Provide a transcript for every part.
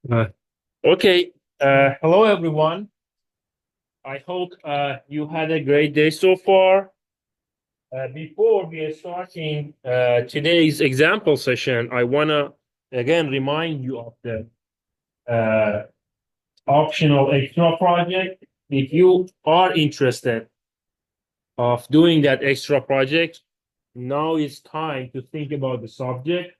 Uh, okay. Hello, everyone. I hope you had a great day so far. Before we are starting today's example session, I want to again remind you of the uh, optional extra project. If you are interested of doing that extra project, now is time to think about the subject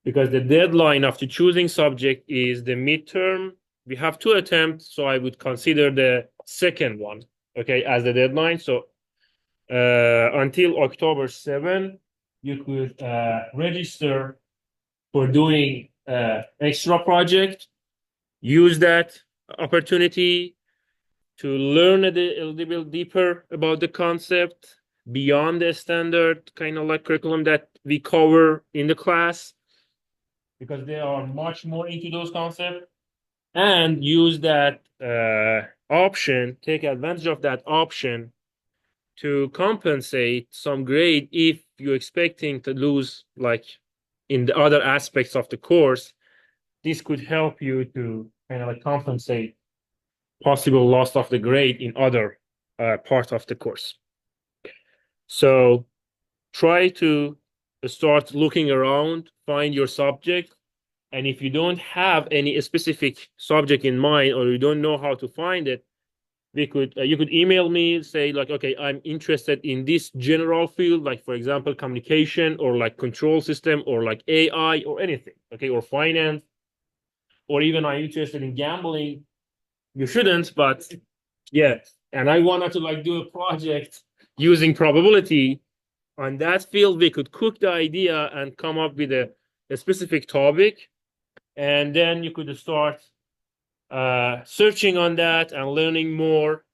because the deadline after choosing subject is the midterm. We have two attempts, so I would consider the second one, okay, as the deadline. So until October 7, you could register for doing extra project. Use that opportunity to learn a little bit deeper about the concept beyond the standard kind of like curriculum that we cover in the class because they are much more into those concepts and use that option, take advantage of that option to compensate some grade if you're expecting to lose like in the other aspects of the course. This could help you to kind of like compensate possible loss of the grade in other part of the course. So try to start looking around, find your subject. And if you don't have any specific subject in mind or you don't know how to find it, we could you could email me, say like, okay, I'm interested in this general field, like for example, communication or like control system or like AI or anything, okay, or finance, or even I'm interested in gambling. You shouldn't, but yeah. And I wanted to like do a project using probability on that field. We could cook the idea and come up with a specific topic, and then you could start searching on that and learning more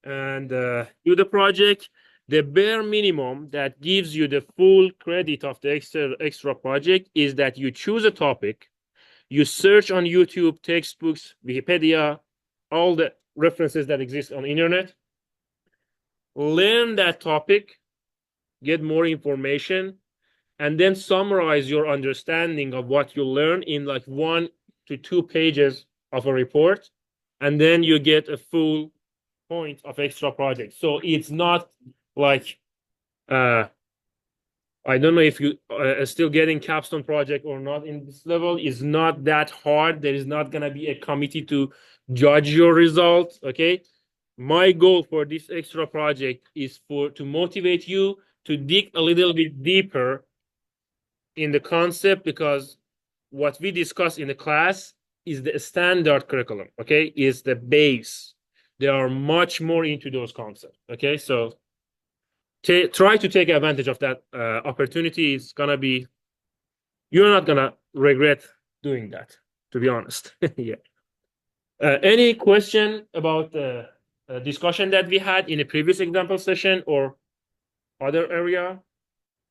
and do the project. The bare minimum that gives you the full credit of the extra project is that you choose a topic, you search on YouTube, textbooks, Wikipedia, all the references that exist on the internet, learn that topic, get more information, and then summarize your understanding of what you learn in like 1 to 2 pages of a report, and then you get a full point of extra project. So it's not like uh I don't know if you are still getting capstone project or not in this level. Is not that hard. There is not gonna be a committee to judge your results. Okay. My goal for this extra project is for to motivate you to dig a little bit deeper in the concept because what we discuss in the class is the standard curriculum, okay, is the base. They are much more into those concepts, okay? So try to take advantage of that opportunity. It's gonna be, you're not gonna regret doing that, to be honest. Yeah. Any question about the discussion that we had in a previous example session or other area?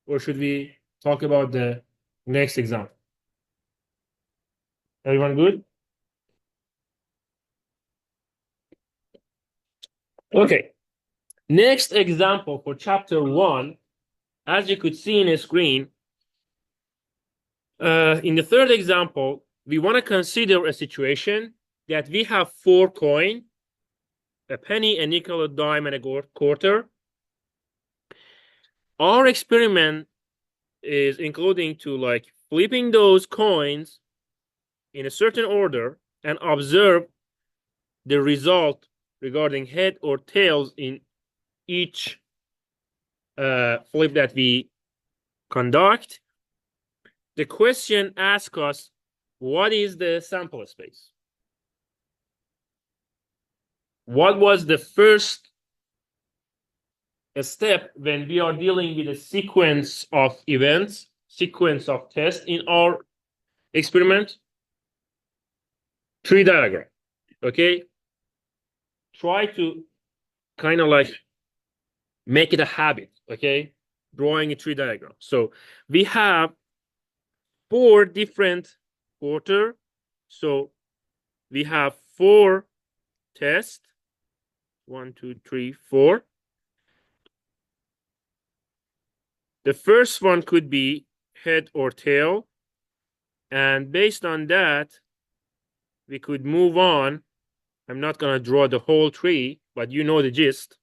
Or should we talk about the next example? Everyone good? Okay. Next example for chapter 1, as you could see in the screen, in the third example, we want to consider a situation that we have 4 coins, a penny, a nickel, a dime, and a quarter. Our experiment is including to like flipping those coins in a certain order and observe the result regarding head or tails in each flip that we conduct. The question asks us, what is the sample space? What was the first step when we are dealing with a sequence of events, sequence of tests in our experiment? Tree diagram, okay? Try to kind of like make it a habit, okay? Drawing a tree diagram. So we have 4 different quarter. So we have 4 tests. 1, 2, 3, 4. The first one could be head or tail. And based on that, we could move on. I'm not going to draw the whole tree, but you know the gist.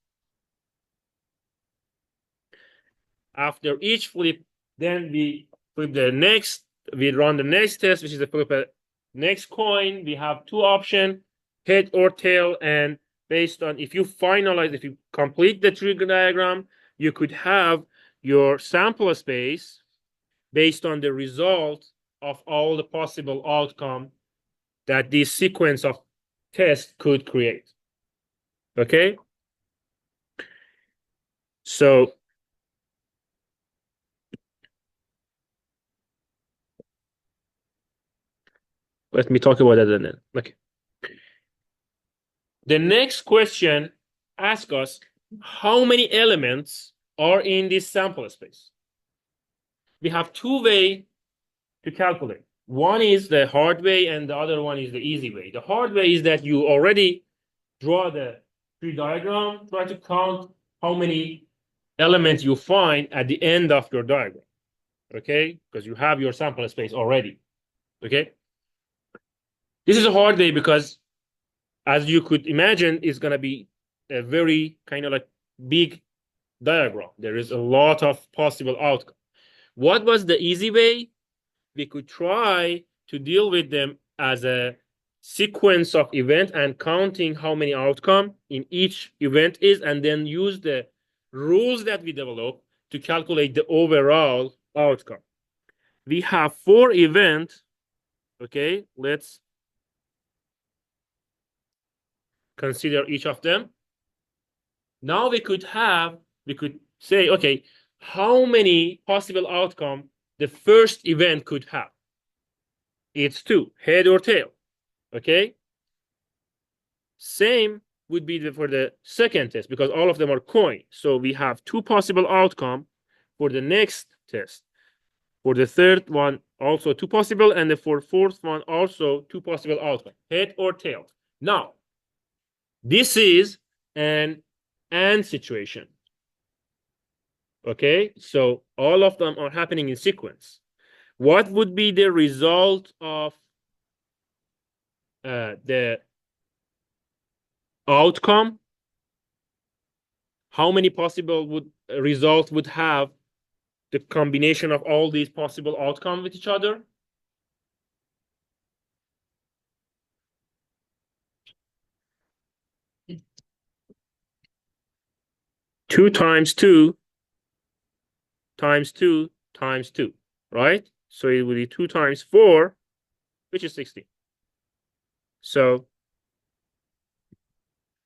After each flip, then we flip the next, we run the next test, which is the flip a next coin. We have two options, head or tail, and based on if you finalize, if you complete the tree diagram, you could have your sample space based on the result of all the possible outcome that this sequence of tests could create. Okay? So let me talk about that then. Okay. The next question asks us how many elements are in this sample space. We have two ways to calculate. One is the hard way and the other one is the easy way. The hard way is that you already draw the tree diagram, try to count how many elements you find at the end of your diagram. Okay? Because you have your sample space already. Okay? This is a hard way because, as you could imagine, it's going to be a very kind of like big diagram. There is a lot of possible outcomes. What was the easy way? We could try to deal with them as a sequence of event and counting how many outcome in each event is, and then use the rules that we develop to calculate the overall outcome. We have 4 events. Okay, let's consider each of them. Now we could say, okay, how many possible outcome the first event could have? It's 2, head or tail. Okay. Same would be for the second test because all of them are coin. So we have 2 possible outcome for the next test. For the third one, also 2 possible, and for the fourth one, also 2 possible outcome, head or tail. Now, this is an and situation. Okay, so all of them are happening in sequence. What would be the result of the outcome? How many possible results would have the combination of all these possible outcomes with each other? Two times two times two times two, right? So it would be 2 times 4, which is 16. So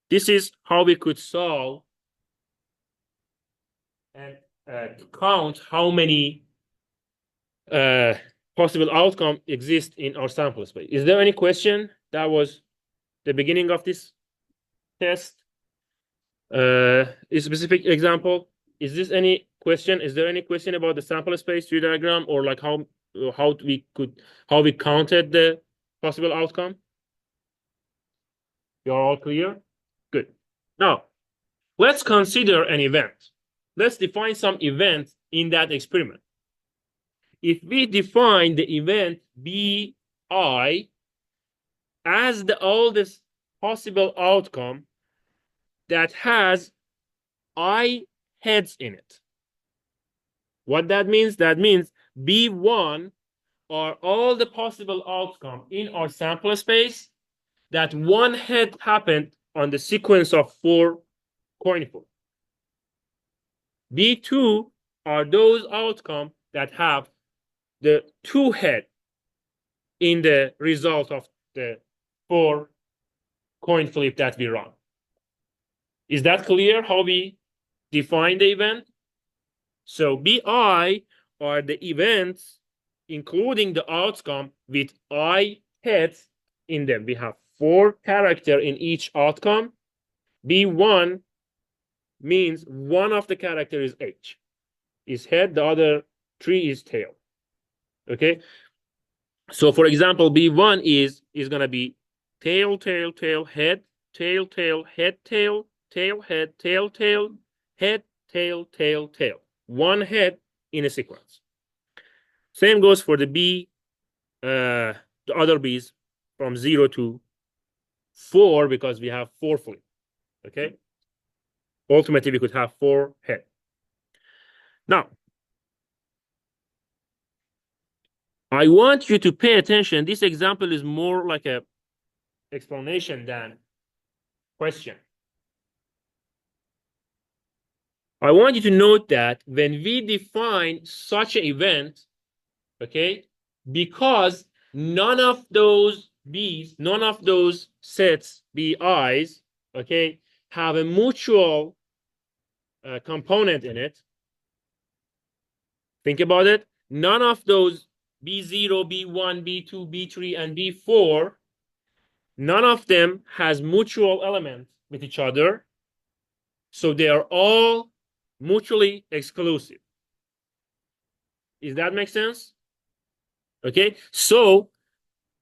this is how we could solve and count how many possible outcomes exist in our sample space. Is there any question? That was the beginning of this test. A specific example. Is this any question? Is there any question about the sample space tree diagram or like how we counted the possible outcome? You're all clear? Good. Now, let's consider an event. Let's define some event in that experiment. If we define the event BI as the oldest possible outcome that has I heads in it. What that means? That means B1 are all the possible outcome in our sample space that one head happened on the sequence of 4 coin flips. B2 are those outcomes that have the 2 head in the result of the 4 coin flip that we run. Is that clear how we define the event? So BI are the events including the outcome with I heads in them. We have 4 characters in each outcome. B1 means one of the characters is H, is head, the other 3 is tail. Okay. So for example, B1 is going to be tail, tail, tail, head, tail, tail, head, tail, tail, head, tail, tail, head, tail, tail, tail. One head in a sequence. Same goes for the B, the other B's. from 0 to 4 because we have 4 flip. Okay. Ultimately, we could have 4 head. Now, I want you to pay attention. This example is more like a explanation than question. I want you to note that when we define such an event, okay, because none of those B's, none of those sets, BI's, okay, have a mutual component in it. Think about it. None of those B0, B1, B2, B3, and B4, none of them has mutual elements with each other. So they are all mutually exclusive. Does that make sense? Okay. So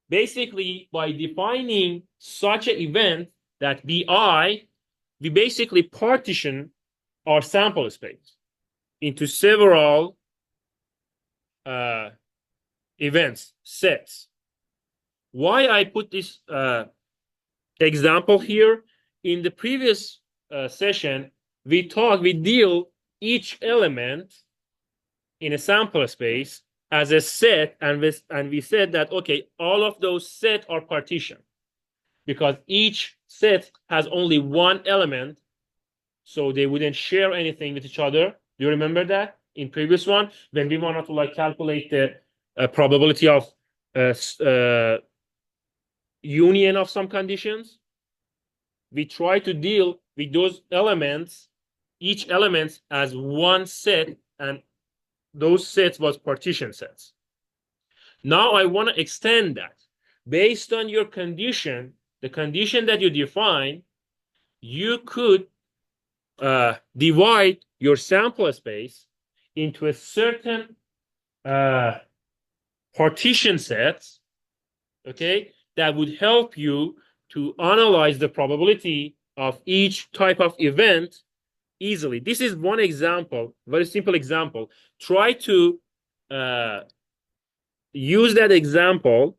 basically, by defining such an event that BI, we basically partition our sample space into several events, sets. Why I put this example here? In the previous session, we deal each element in a sample space as a set, and we said that, okay, all of those sets are partitioned because each set has only one element, so they wouldn't share anything with each other. Do you remember that in previous one when we wanted to like calculate the probability of union of some conditions? We try to deal with those elements, each element as one set, and those sets was partition sets. Now I want to extend that. Based on your condition, the condition that you define, you could divide your sample space into a certain partition sets, okay, that would help you to analyze the probability of each type of event easily. This is one example, very simple example. Try to use that example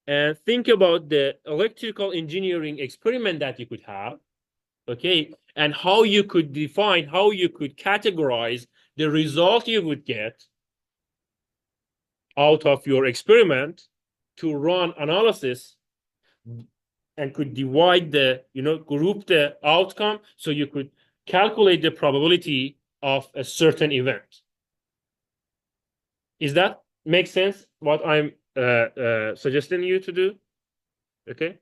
and think about the electrical engineering experiment that you could have, okay, and how you could define, how you could categorize the result you would get out of your experiment to run analysis and could divide the, group the outcome so you could calculate the probability of a certain event. Is that make sense what I'm suggesting you to do? Okay.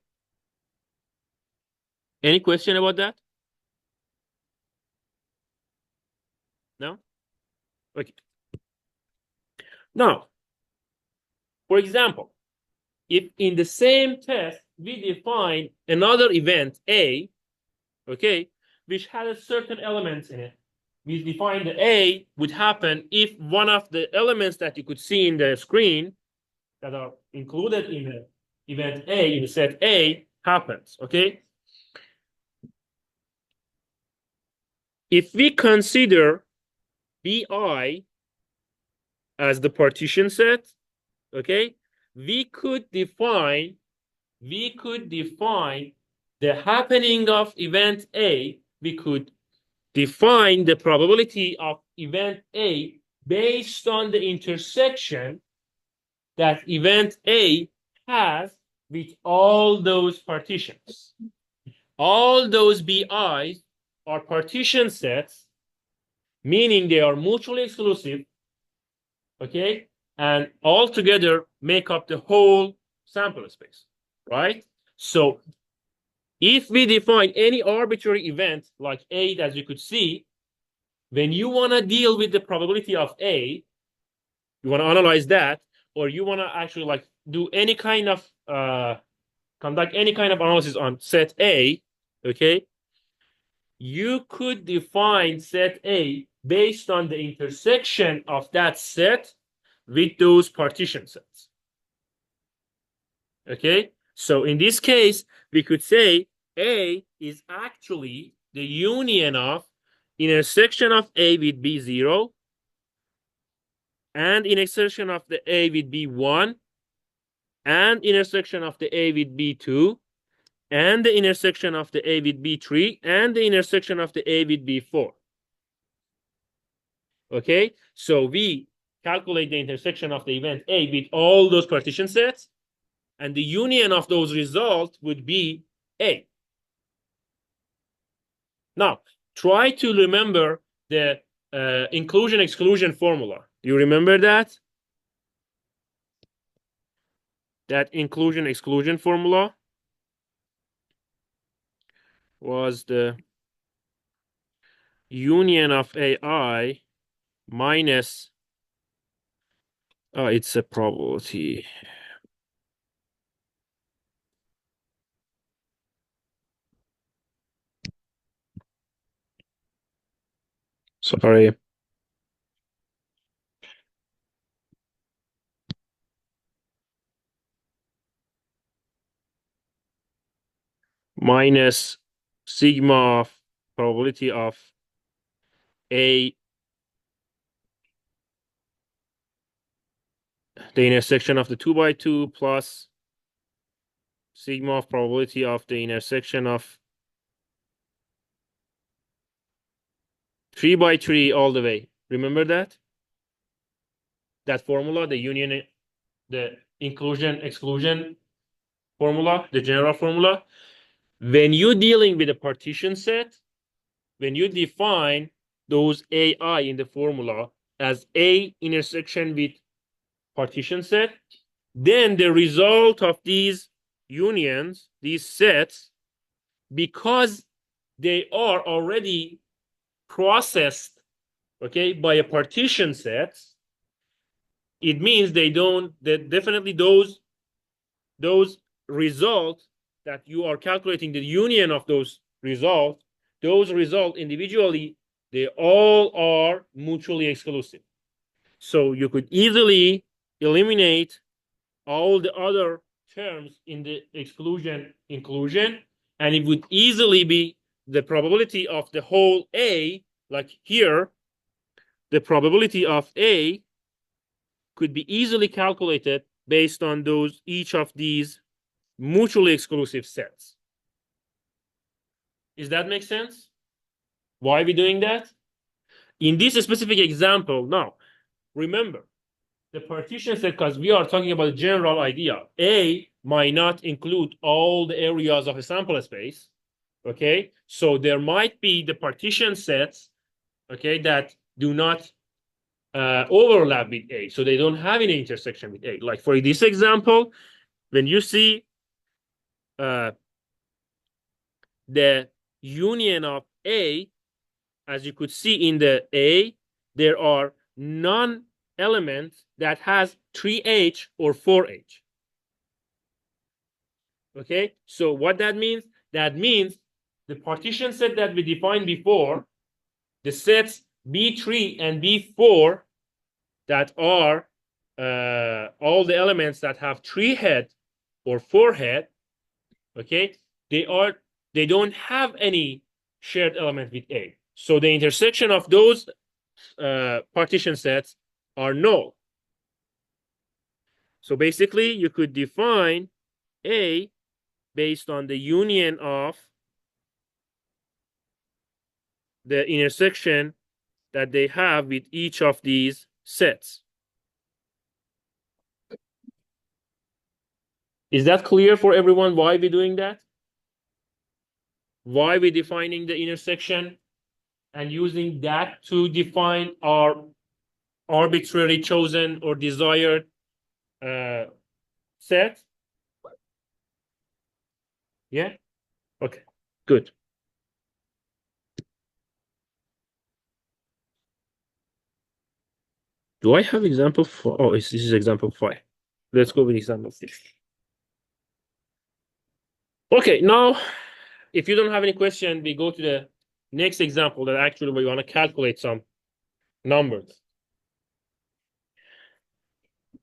Any question about that? No? Okay. Now, for example, if in the same test we define another event A, okay, which has a certain elements in it, we define the A would happen if one of the elements that you could see in the screen that are included in the event A, in the set A, happens, okay? If we consider BI as the partition set, okay, we could define the happening of event A. We could define the probability of event A based on the intersection that event A has with all those partitions. All those BIs are partition sets, meaning they are mutually exclusive, okay, and all together make up the whole sample space, right? So if we define any arbitrary event like A, as you could see, when you want to deal with the probability of A, you want to analyze that, or you want to actually like do any kind of conduct any kind of analysis on set A, okay, you could define set A based on the intersection of that set with those partition sets. Okay, so in this case, we could say A is actually the union of intersection of A with B0 and intersection of the A with B1 and intersection of the A with B2, and the intersection of the A with B3, and the intersection of the A with B4. Okay, so we calculate the intersection of the event A with all those partition sets, and the union of those results would be A. Now, try to remember the inclusion-exclusion formula. Do you remember that? That inclusion-exclusion formula was the union of AI minus, it's a probability. Sorry. Minus sigma of probability of A, the intersection of the 2 by 2 plus sigma of probability of the intersection of 3 by 3 all the way. Remember that? That formula, the union, the inclusion, exclusion formula, the general formula. When you're dealing with a partition set, when you define those AI in the formula as A intersection with partition set, then the result of these unions, these sets, because they are already processed, okay, by a partition set, it means that definitely those results that you are calculating, the union of those results individually, they all are mutually exclusive. So you could easily eliminate all the other terms in the exclusion inclusion, and it would easily be the probability of the whole A, like here, the probability of A could be easily calculated based on each of these mutually exclusive sets. Does that make sense? Why are we doing that? In this specific example, now, remember, the partition set, because we are talking about a general idea, A might not include all the areas of a sample space, okay? So there might be the partition sets, okay, that do not overlap with A, so they don't have any intersection with A. Like for this example, when you see the union of A, as you could see in the A, there are non-elements that has 3H or 4H. Okay, so what that means? That means the partition set that we defined before, the sets B3 and B4 that are all the elements that have 3 head or 4 head, okay, they don't have any shared element with A. So the intersection of those partition sets are null. So basically, you could define A based on the union of the intersection that they have with each of these sets. Is that clear for everyone why we're doing that? Why we're defining the intersection and using that to define our arbitrary chosen or desired set? Yeah? Okay, good. Do I have example 4? Oh, this is example 5. Let's go with example 6. Okay, now, if you don't have any question, we go to the next example that actually we want to calculate some numbers.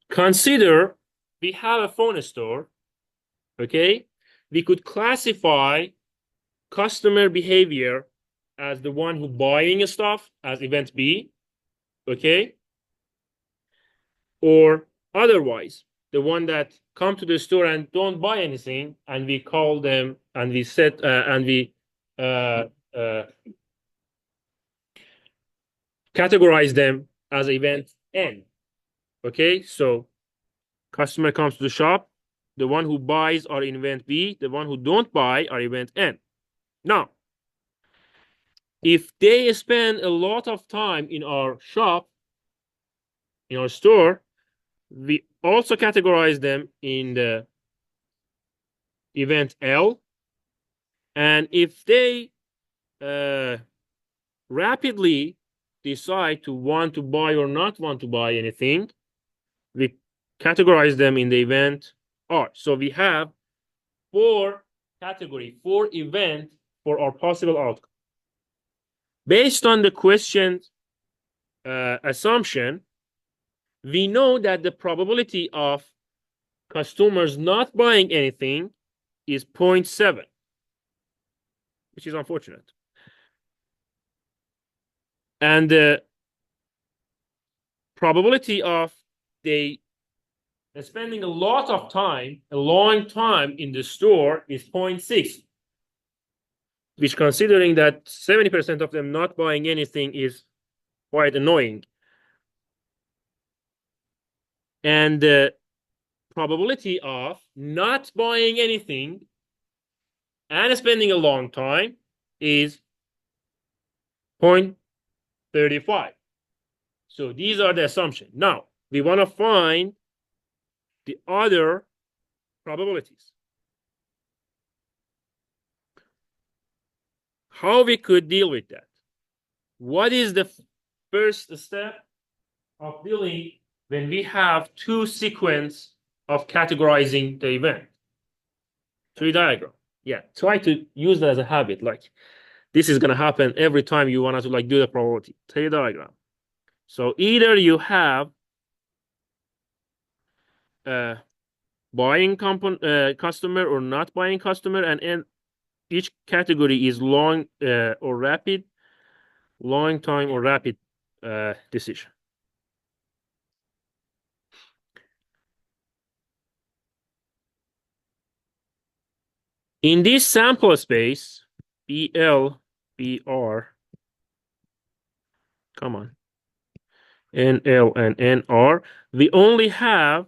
Consider we have a phone store, okay? We could classify customer behavior as the one who buying stuff as event B, okay? Or otherwise, the one that come to the store and don't buy anything, and we call them and we set and we categorize them as event N. Okay, so customer comes to the shop, the one who buys are event B, the one who don't buy are event N. Now, if they spend a lot of time in our shop, in our store, we also categorize them in the event L. And if they rapidly decide to want to buy or not want to buy anything, we categorize them in the event R. So we have four events for our possible outcome. Based on the question assumption, we know that the probability of customers not buying anything is 0.7, which is unfortunate. And the probability of they spending a long time in the store is 0.6, which, considering that 70% of them not buying anything, is quite annoying. And the probability of not buying anything and spending a long time is 0.35. So these are the assumptions. Now, we want to find the other probabilities. How we could deal with that? What is the first step of dealing when we have two sequences of categorizing the event? Tree diagram. Yeah, try to use that as a habit. Like, this is going to happen every time you want to like do the probability. Tree diagram. So either you have a buying customer or not buying customer, and each category is long or rapid, long time or rapid decision. In this sample space, BL, BR, come on, NL and NR, we only have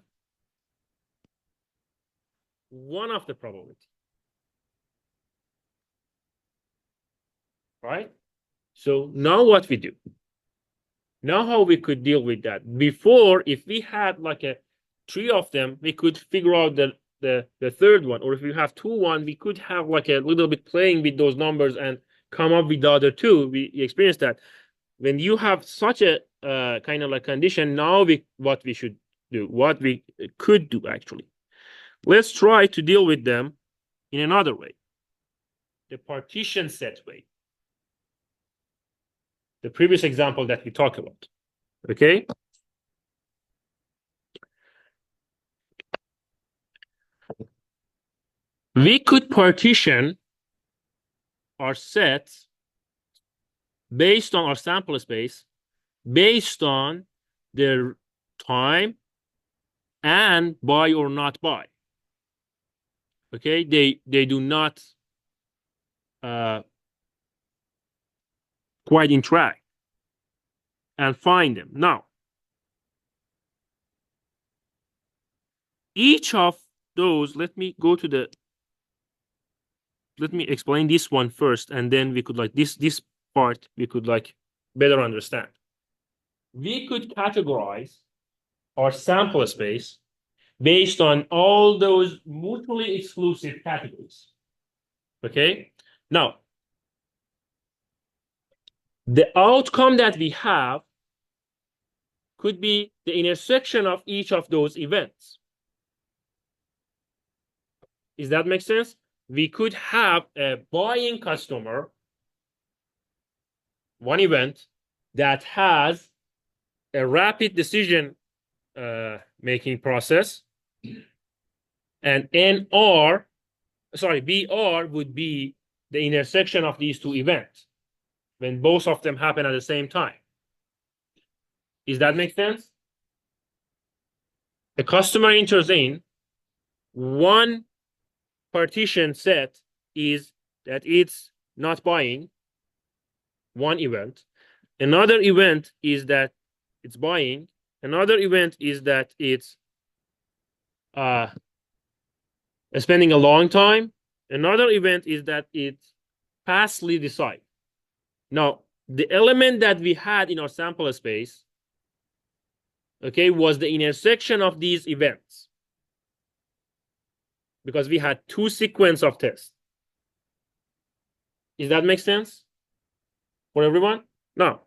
one of the probability, right? So now what we do? Now how we could deal with that? Before, if we had like a three of them, we could figure out the third one. Or if we have 2-1, we could have like a little bit playing with those numbers and come up with the other two. We experienced that. When you have such a kind of like condition, now what we should do, what we could do actually. Let's try to deal with them in another way. The partition set way. The previous example that we talked about. Okay? We could partition our sets based on our sample space, based on their time and buy or not buy. Okay, they do not quite interact, and find them. Now, each of those, let me explain this one first, and then we could like this part we could like better understand. We could categorize our sample space based on all those mutually exclusive categories. Okay, now the outcome that we have could be the intersection of each of those events. Does that make sense? We could have a buying customer, one event that has a rapid decision making process, and BR would be the intersection of these two events when both of them happen at the same time. Does that make sense? A customer enters in, one partition set is that it's not buying, one event. Another event is that it's buying. Another event is that it's spending a long time. Another event is that it's fastly decide. Now, the element that we had in our sample space, okay, was the intersection of these events, because we had two sequence of tests. Does that make sense for everyone? Now,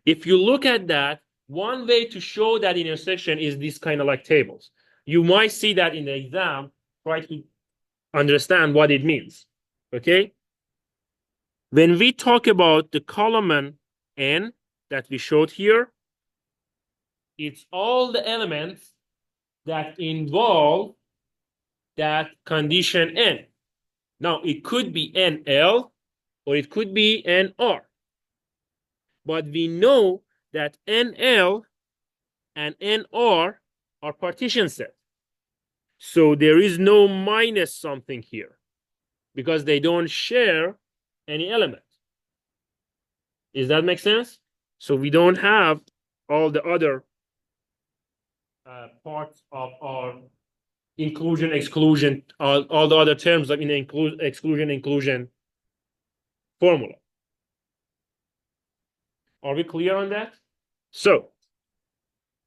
if you look at that, one way to show that intersection is this kind of like tables. You might see that in the exam. Try to understand what it means. Okay? When we talk about the column n that we showed here, it's all the elements that involve that condition n. Now, it could be NL or it could be NR. But we know that NL and NR are partition sets. So there is no minus something here because they don't share any element. Does that make sense? So we don't have all the other parts of our inclusion, exclusion, all the other terms like in the exclusion, inclusion formula. Are we clear on that? So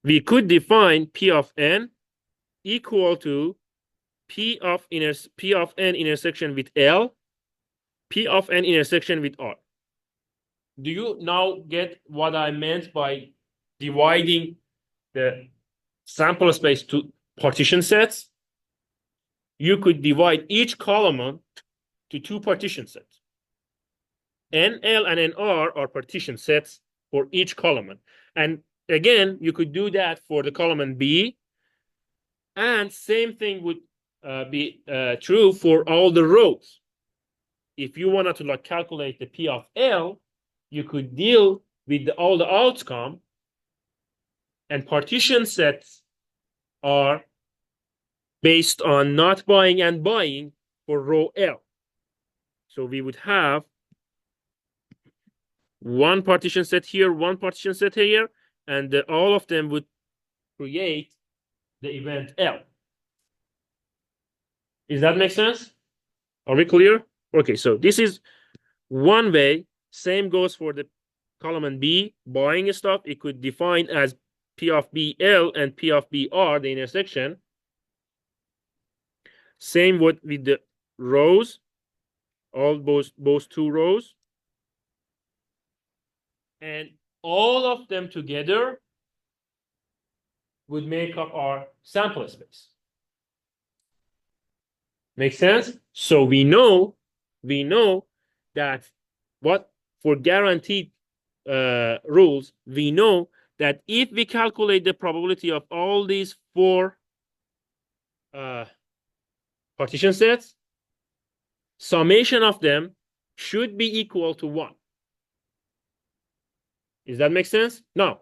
we could define P of n equal to P of n intersection with L, P of n intersection with R. Do you now get what I meant by dividing the sample space to partition sets? You could divide each column to two partition sets. NL and NR are partition sets for each column. And again, you could do that for the column B. And same thing would be true for all the rows. If you wanted to like calculate the P of L, you could deal with all the outcome, and partition sets are based on not buying and buying for row L. So we would have one partition set here, one partition set here, and all of them would create the event L. Does that make sense? Are we clear? Okay, so this is one way. Same goes for the column B, buying stuff. It could define as P of BL and P of BR, the intersection. Same with the rows, all both two rows. And all of them together would make up our sample space. Make sense? So we know that what for guaranteed rules, we know that if we calculate the probability of all these four partition sets, summation of them should be equal to 1. Does that make sense? Now,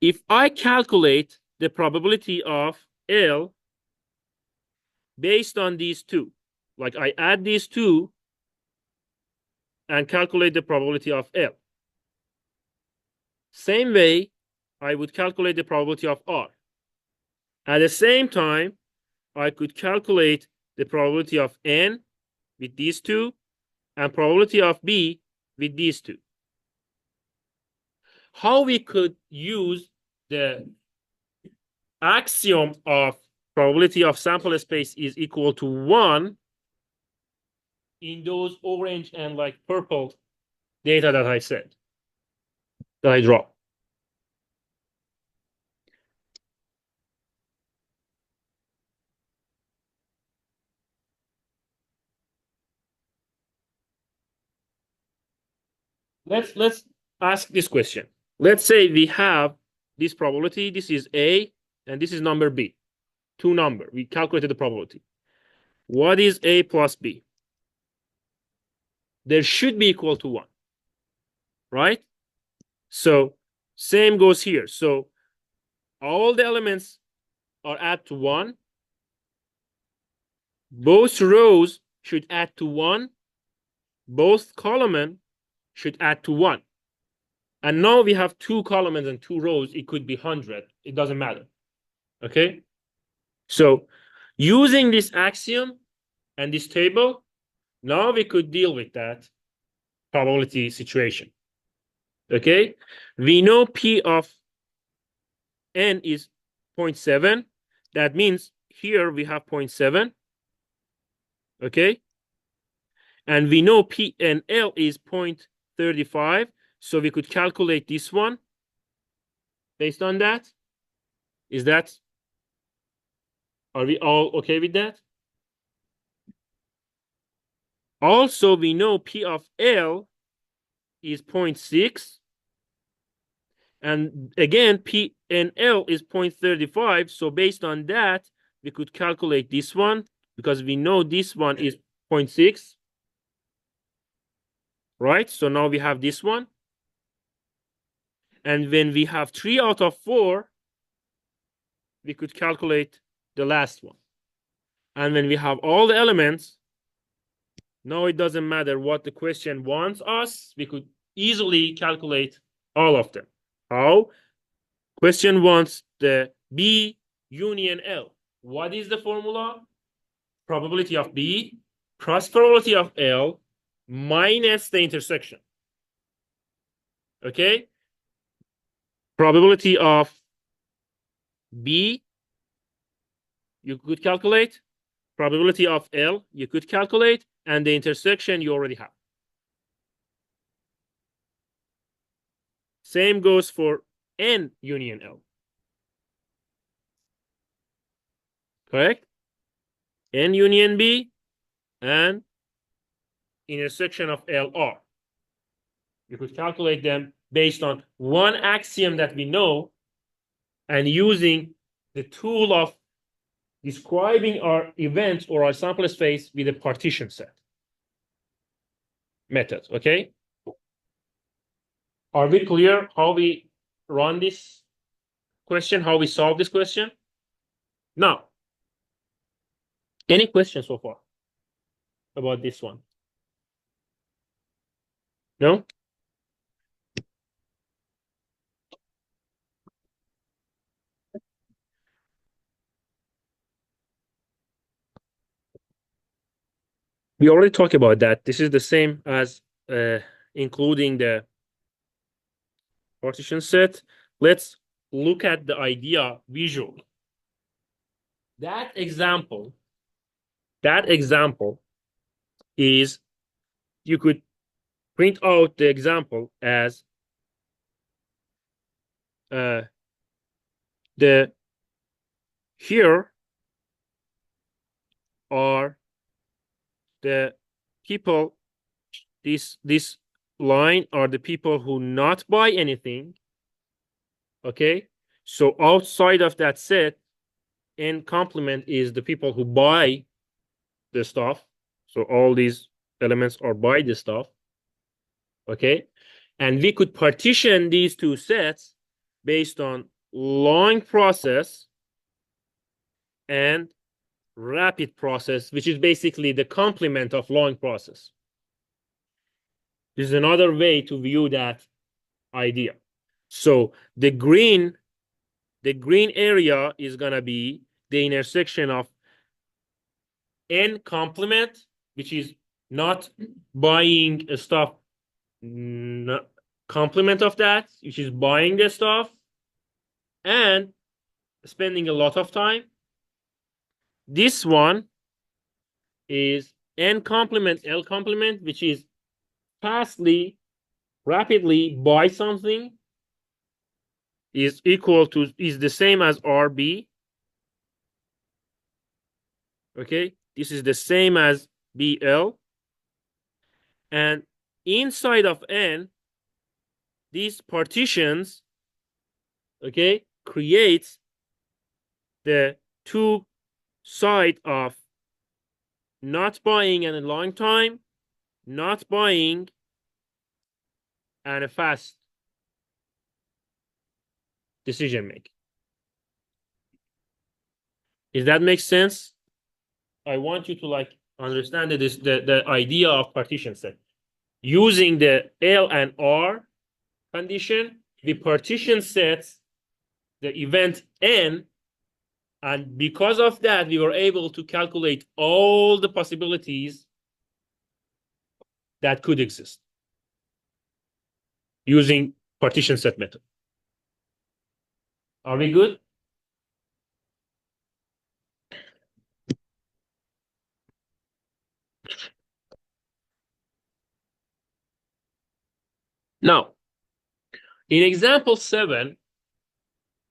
if I calculate the probability of L based on these two, like I add these two and calculate the probability of L. Same way, I would calculate the probability of R. At the same time, I could calculate the probability of N with these two and probability of B with these two. How we could use the axiom of probability of sample space is equal to 1 in those orange and like purple data that I said, that I draw. Let's ask this question. Let's say we have this probability. This is A and this is number B. Two number. We calculated the probability. What is A plus B? There should be equal to 1. Right? So same goes here. So all the elements are add to 1. Both rows should add to 1. Both columns should add to 1. And now we have 2 columns and 2 rows. It could be 100. It doesn't matter. Okay? So using this axiom and this table, now we could deal with that probability situation. Okay? We know P of N is 0.7. That means here we have 0.7. Okay? And we know P and L is 0.35. So we could calculate this one based on that. Are we all okay with that? Also, we know P of L is 0.6. And again, P and L is 0.35. So based on that, we could calculate this one because we know this one is 0.6. Right? So now we have this one. And when we have 3 out of 4, we could calculate the last one. And when we have all the elements, now it doesn't matter what the question wants us. We could easily calculate all of them. How? Question wants the B union L. What is the formula? Probability of B plus probability of L minus the intersection. Okay? Probability of B, you could calculate. Probability of L, you could calculate. And the intersection you already have. Same goes for N union L. Correct? N union B and intersection of LR. You could calculate them based on one axiom that we know and using the tool of describing our event or our sample space with a partition set method. Okay? Are we clear how we run this question, how we solve this question? Now, any questions so far about this one? No? We already talked about that. This is the same as including the partition set. Let's look at the idea visually. That example is, you could print out the example as the here are the people, this line are the people who not buy anything. Okay, so outside of that set, N complement is the people who buy the stuff. So all these elements are buy the stuff. Okay, and we could partition these two sets based on long process and rapid process, which is basically the complement of long process. This is another way to view that idea. So the green area is gonna be the intersection of N complement, which is not buying a stuff, complement of that, which is buying the stuff and spending a lot of time. This one is N complement, L complement, which is fastly, rapidly buy something, is the same as RB. Okay, this is the same as BL. And inside of N, these partitions, okay, creates the two side of not buying and a long time, not buying and a fast decision making. Does that make sense? I want you to like understand that the idea of partition set. Using the L and R condition, the partition sets the event N, and because of that, we were able to calculate all the possibilities that could exist using partition set method. Are we good? Now, in example 7,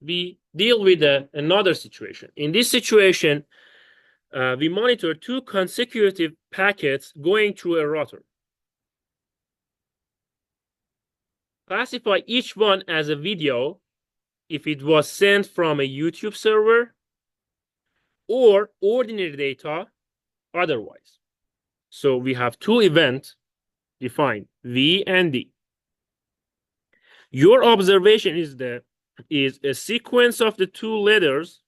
we deal with another situation. In this situation, we monitor 2 consecutive packets going through a router. Classify each one as a video if it was sent from a YouTube server or ordinary data otherwise. So we have 2 events defined, V and D. Your observation is a sequence of the 2 letters,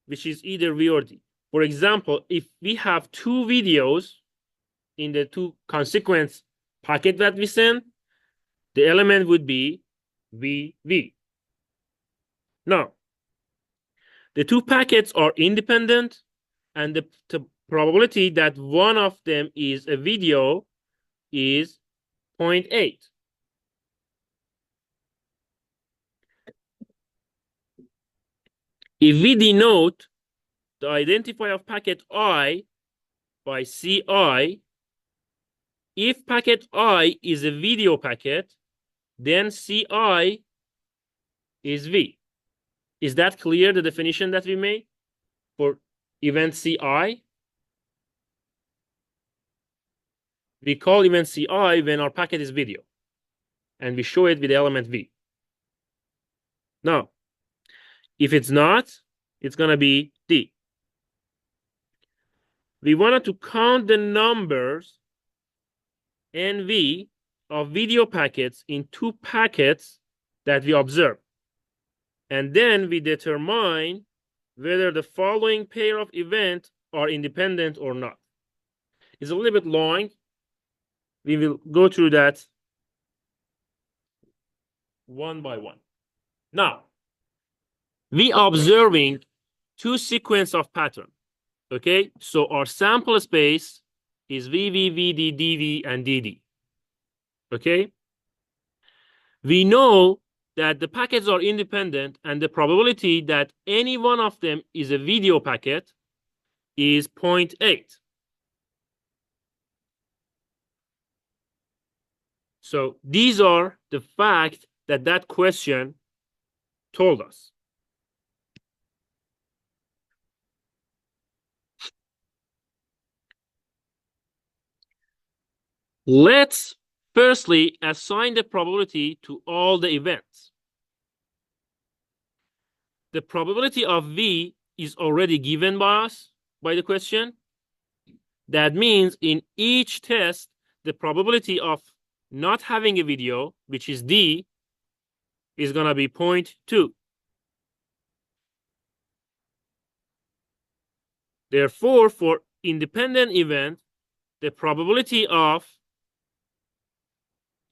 which is either V or D. For example, if we have 2 videos in the 2 consequence packet that we send, the element would be VV. Now, the 2 packets are independent, and the probability that one of them is a video is 0.8. If we denote the identifier of packet I by CI, if packet I is a video packet, then CI is V. Is that clear, the definition that we made for event CI? We call event CI when our packet is video, and we show it with the element V. Now, if it's not, it's going to be D. We wanted to count the numbers NV of video packets in 2 packets that we observe. And then we determine whether the following pair of events are independent or not. It's a little bit long. We will go through that one by one. Now, we observing 2 sequence of pattern. Okay, so our sample space is VV, VD, DV, and DD. Okay, we know that the packets are independent, and the probability that any one of them is a video packet is 0.8. So these are the facts that question told us. Let's firstly assign the probability to all the events. The probability of V is already given by us by the question. That means in each test, the probability of not having a video, which is D, is going to be 0.2. Therefore, for independent event, the probability of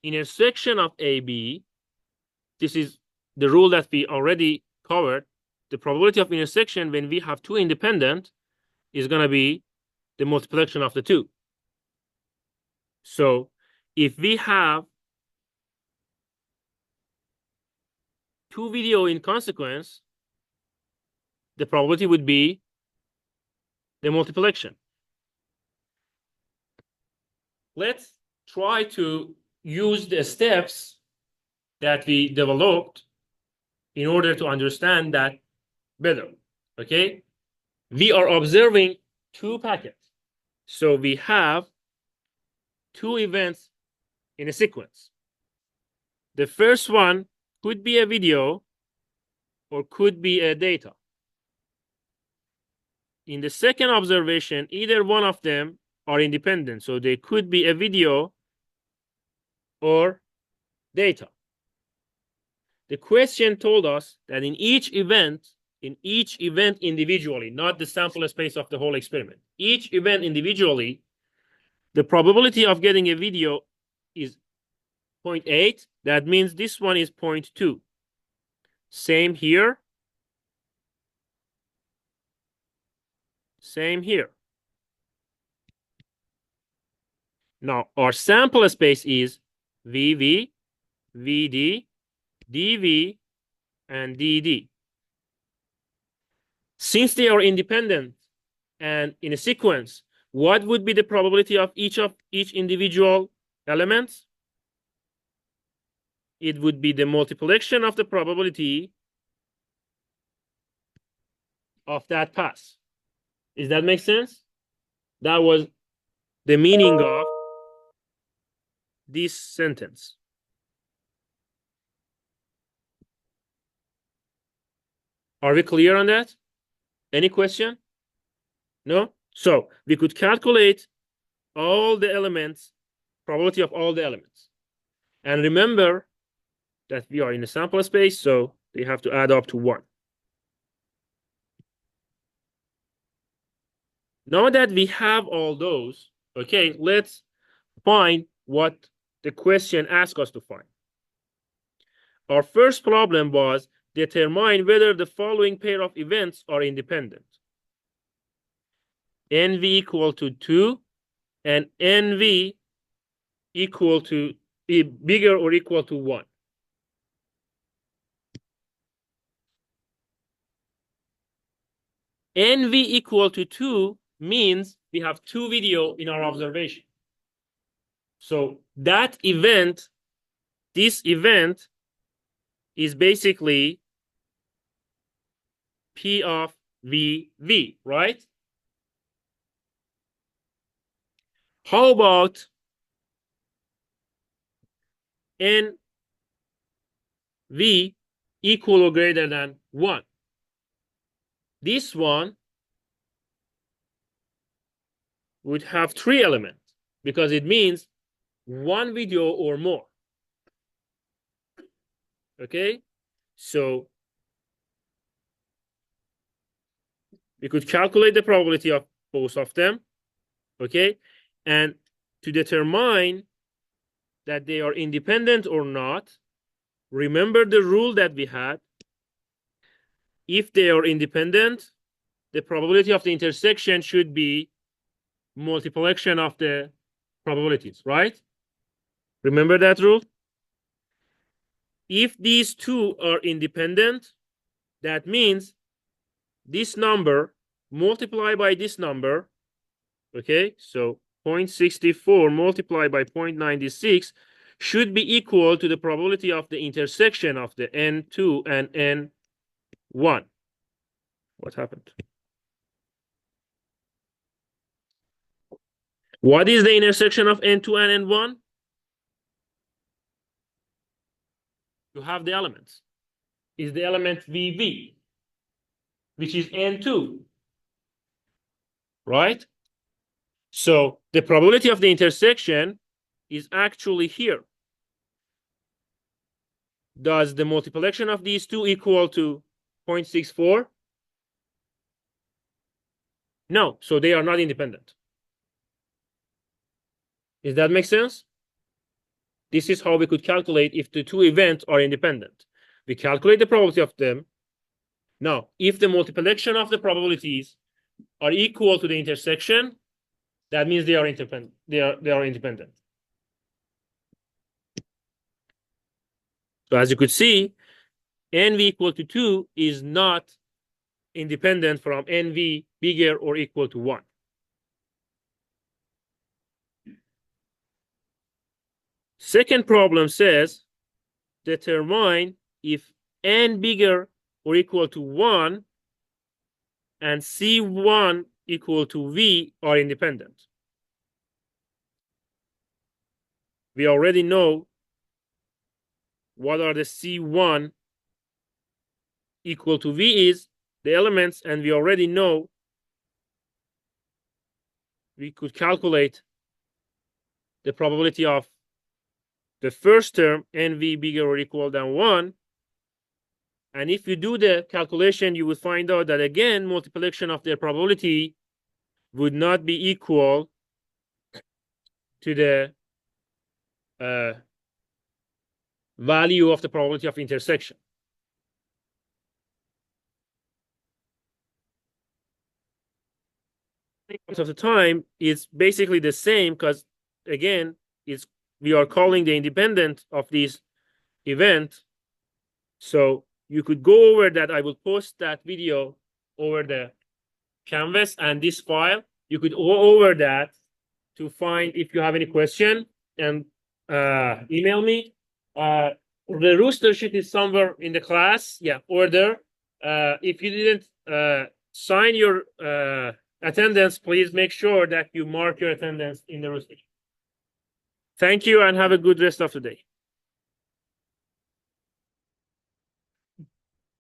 intersection of AB, this is the rule that we already covered, the probability of intersection when we have 2 independent is going to be the multiplication of the 2. So if we have 2 video in consequence, the probability would be the multiplication. Let's try to use the steps that we developed in order to understand that better. Okay, we are observing 2 packets, so we have 2 events in a sequence. The first one could be a video or could be a data. In the second observation, either one of them are independent, so they could be a video or data. The question told us that in each event, in each event individually, not the sample space of the whole experiment. Each event individually, the probability of getting a video is 0.8. That means this one is 0.2. Same here. Same here. Now, our sample space is VV, VD, DV, and DD. Since they are independent and in a sequence, what would be the probability of each individual element? It would be the multiplication of the probability of that pass. Does that make sense? That was the meaning of this sentence. Are we clear on that? Any question? No? So we could calculate all the elements, probability of all the elements. And remember that we are in a sample space, so they have to add up to 1. Now that we have all those, okay, let's find what the question asks us to find. Our first problem was determine whether the following pair of events are independent. NV equal to 2 and NV equal to bigger or equal to 1. NV equal to 2 means we have 2 video in our observation. So that event, this event is basically P of VV, right? How about NV equal or greater than 1? This one would have 3 elements because it means 1 video or more. Okay, so we could calculate the probability of both of them. Okay, and to determine that they are independent or not, remember the rule that we had. If they are independent, the probability of the intersection should be multiplication of the probabilities, right? Remember that rule? If these two are independent, that means this number multiplied by this number, okay? So 0.64 multiplied by 0.96 should be equal to the probability of the intersection of the N2 and N1. What happened? What is the intersection of N2 and N1? You have the elements. Is the element VV, which is N2, right? So the probability of the intersection is actually here. Does the multiplication of these two equal to 0.64? No, so they are not independent. Does that make sense? This is how we could calculate if the two events are independent. We calculate the probability of them. Now, if the multiplication of the probabilities are equal to the intersection, that means they are independent. They are independent. So as you could see, NV equal to 2 is not independent from NV bigger or equal to 1. Second problem says determine if N bigger or equal to 1 and C1 equal to V are independent. We already know what are the C1 equal to V is, the elements, and we already know we could calculate the probability of the first term, NV bigger or equal than 1, And if you do the calculation, you would find out that again, multiplication of their probability would not be equal to the value of the probability of intersection. Most of the time, it's basically the same because again, we are calling the independent of this event. So you could go over that. I will post that video over the canvas and this file. You could go over that to find if you have any question and email me. The rooster sheet is somewhere in the class. Yeah, over there. If you didn't sign your attendance, please make sure that you mark your attendance in the rooster sheet. Thank you and have a good rest of the day.